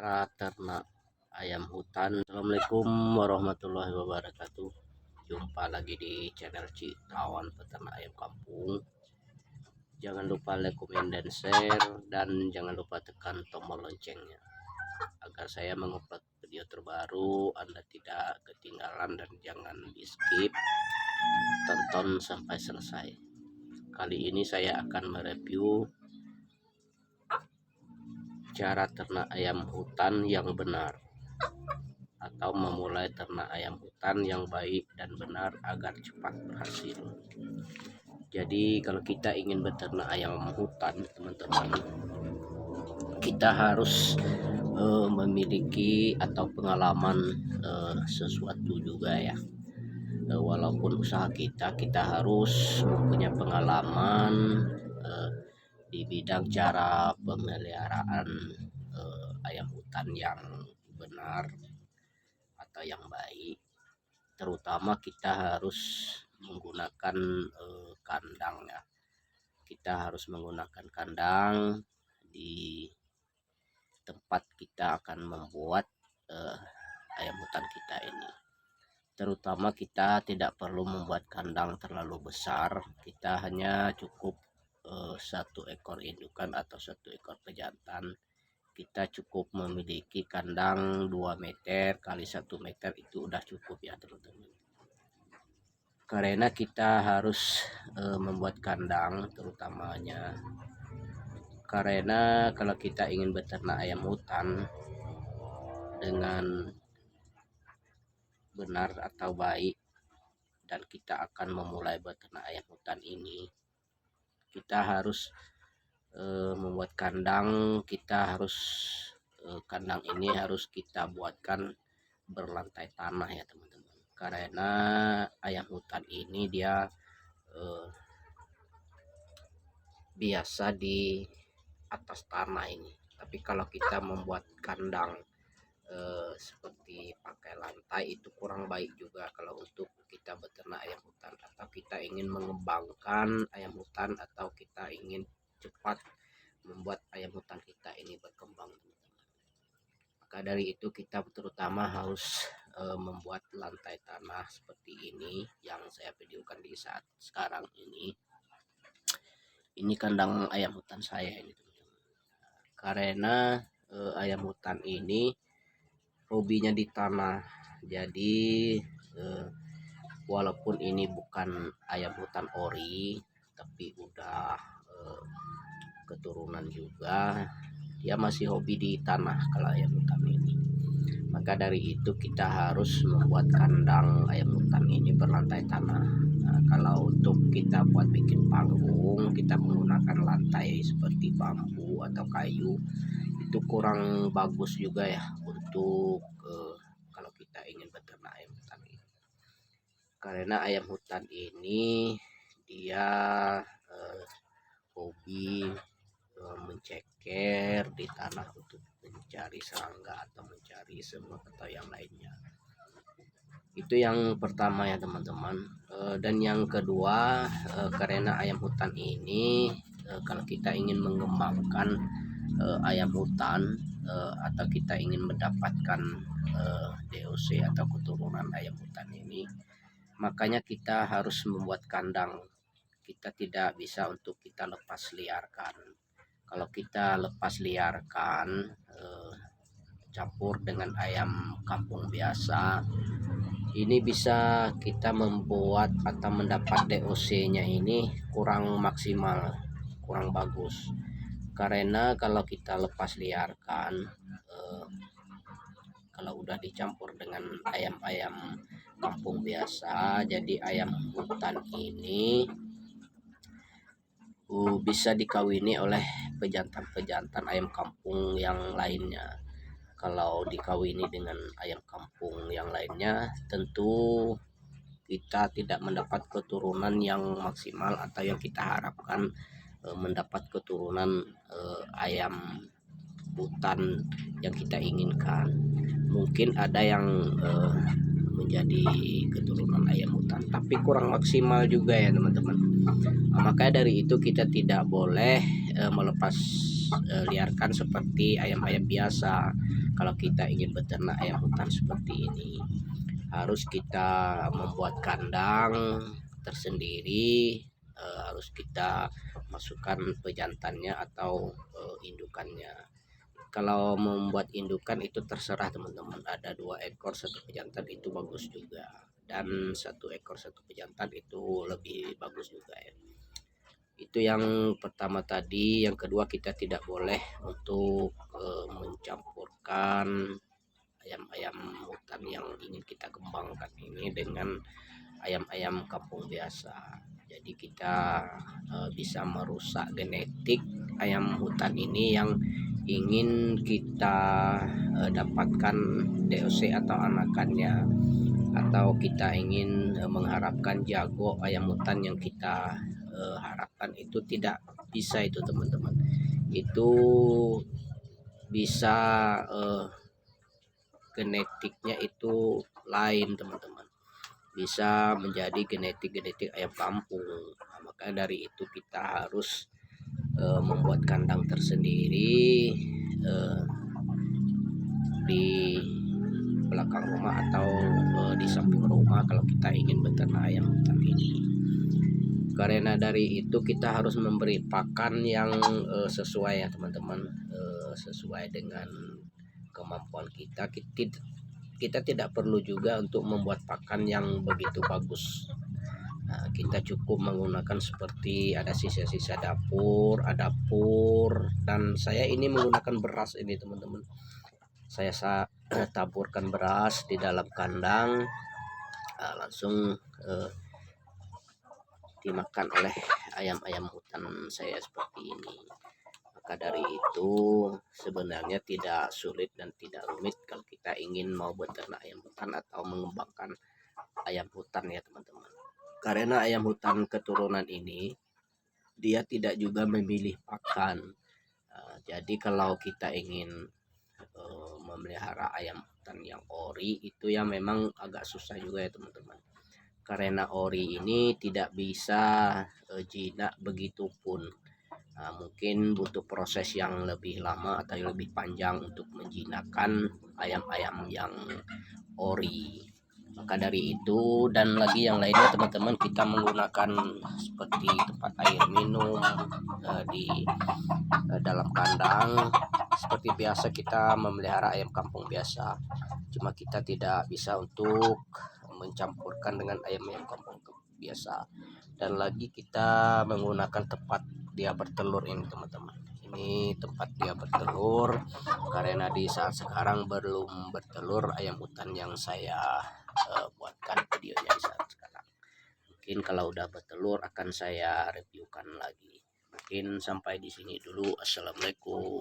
Cara ternak ayam hutan. Assalamualaikum warahmatullahi wabarakatuh. Jumpa lagi di channel Kawan Peternak Ayam Kampung. Jangan lupa like, komen, dan share, dan jangan lupa tekan tombol loncengnya agar saya mengupload video terbaru Anda tidak ketinggalan, dan jangan di skip, tonton sampai selesai. Kali ini saya akan mereview cara ternak ayam hutan yang benar, atau memulai ternak ayam hutan yang baik dan benar agar cepat berhasil. Jadi kalau kita ingin beternak ayam hutan, teman-teman, kita harus memiliki atau pengalaman sesuatu juga ya. Walaupun usaha kita harus punya pengalaman di bidang cara pemeliharaan ayam hutan yang benar atau yang baik. Terutama kita harus menggunakan kandang ya. Kita harus menggunakan kandang di tempat kita akan membuat ayam hutan kita ini. Terutama kita tidak perlu membuat kandang terlalu besar. Kita hanya cukup satu ekor indukan atau satu ekor pejantan. Kita cukup memiliki kandang 2 meter kali 1 meter, itu udah cukup ya teman-teman. Karena kita harus membuat kandang terutamanya karena kalau kita ingin beternak ayam hutan dengan benar atau baik, dan kita akan memulai beternak ayam hutan ini, kita harus membuat kandang. Kita harus kandang ini harus kita buatkan berlantai tanah ya teman-teman, karena ayam hutan ini dia biasa di atas tanah ini. Tapi kalau kita membuat kandang seperti pakai lantai, itu kurang baik juga kalau untuk kita beternak ayam hutan, atau kita ingin mengembangkan ayam hutan, atau kita ingin cepat membuat ayam hutan kita ini berkembang. Maka dari itu kita terutama harus membuat lantai tanah seperti ini yang saya videokan di saat sekarang ini. Ini kandang ayam hutan saya ini teman-teman. Karena ayam hutan ini hobinya di tanah. Jadi walaupun ini bukan ayam hutan ori, tapi udah keturunan juga, dia masih hobi di tanah kalau ayam hutan ini. Maka dari itu kita harus membuat kandang ayam hutan ini berlantai tanah. Nah, kalau untuk kita buat bikin panggung, kita menggunakan lantai seperti bambu atau kayu, itu kurang bagus juga ya untuk kalau kita ingin beternak ayam hutan ini. Karena ayam hutan ini dia hobi menceker di tanah untuk mencari serangga atau mencari semut atau yang lainnya. Itu yang pertama ya teman-teman. Dan yang kedua, karena ayam hutan ini kalau kita ingin mengembangkan ayam hutan atau kita ingin mendapatkan DOC atau keturunan ayam hutan ini, makanya kita harus membuat kandang. Kita tidak bisa untuk kita lepas liarkan. Kalau kita lepas liarkan campur dengan ayam kampung biasa, ini bisa kita membuat atau mendapat DOC-nya ini kurang maksimal, kurang bagus. Karena kalau kita lepas liarkan, kalau udah dicampur dengan ayam-ayam kampung biasa, jadi ayam hutan ini bisa dikawini oleh pejantan-pejantan ayam kampung yang lainnya. Kalau dikawini dengan ayam kampung yang lainnya, tentu kita tidak mendapat keturunan yang maksimal atau yang kita harapkan mendapat keturunan ayam hutan yang kita inginkan. Mungkin ada yang menjadi keturunan ayam hutan, tapi kurang maksimal juga ya teman-teman. Makanya dari itu kita tidak boleh melepas liarkan seperti ayam-ayam biasa. kalau kita ingin beternak ayam hutan seperti ini, harus kita membuat kandang tersendiri, harus kita masukkan pejantannya atau indukannya. Kalau membuat indukan itu terserah teman-teman, ada 2 ekor 1 pejantan itu bagus juga, dan 1 ekor 1 pejantan itu lebih bagus juga ya. Itu yang pertama tadi. Yang kedua, kita tidak boleh untuk mencampurkan ayam-ayam hutan yang ingin kita kembangkan ini dengan ayam-ayam kampung biasa. Jadi kita bisa merusak genetik ayam hutan ini yang ingin kita dapatkan DOC atau anakannya, atau kita ingin mengharapkan jago ayam hutan yang kita harapkan, itu tidak bisa itu teman-teman. Itu bisa genetiknya itu lain teman-teman, bisa menjadi genetik ayam kampung. Nah, maka dari itu kita harus membuat kandang tersendiri di belakang rumah atau di samping rumah kalau kita ingin beternak ayam hutan ini. Karena dari itu kita harus memberi pakan yang sesuai ya teman-teman, sesuai dengan kemampuan kita. Kita tidak perlu juga untuk membuat pakan yang begitu bagus. Nah, kita cukup menggunakan seperti ada sisa-sisa dapur, ada pur, dan saya ini menggunakan beras ini teman-teman. Saya taburkan beras di dalam kandang, langsung dimakan oleh ayam-ayam hutan saya seperti ini. Maka dari itu sebenarnya tidak sulit dan tidak rumit kalau kita ingin mau beternak ayam hutan atau mengembangkan ayam hutan ya teman-teman. Karena ayam hutan keturunan ini dia tidak juga memilih pakan. Jadi kalau kita ingin memelihara ayam hutan yang ori itu ya memang agak susah juga ya teman-teman. Karena ori ini tidak bisa jinak begitu pun. Nah, mungkin butuh proses yang lebih lama atau lebih panjang untuk menjinakkan ayam-ayam yang ori. Maka dari itu dan lagi yang lainnya teman-teman, kita menggunakan seperti tempat air minum di dalam kandang seperti biasa kita memelihara ayam kampung biasa. Cuma kita tidak bisa untuk mencampurkan dengan ayam kampung biasa. Dan lagi kita menggunakan tempat dia bertelur ini teman-teman. Ini tempat dia bertelur, karena di saat sekarang belum bertelur ayam hutan yang saya buatkan videonya di saat sekarang. Mungkin kalau udah bertelur akan saya reviewkan lagi. Mungkin sampai di sini dulu. Assalamualaikum.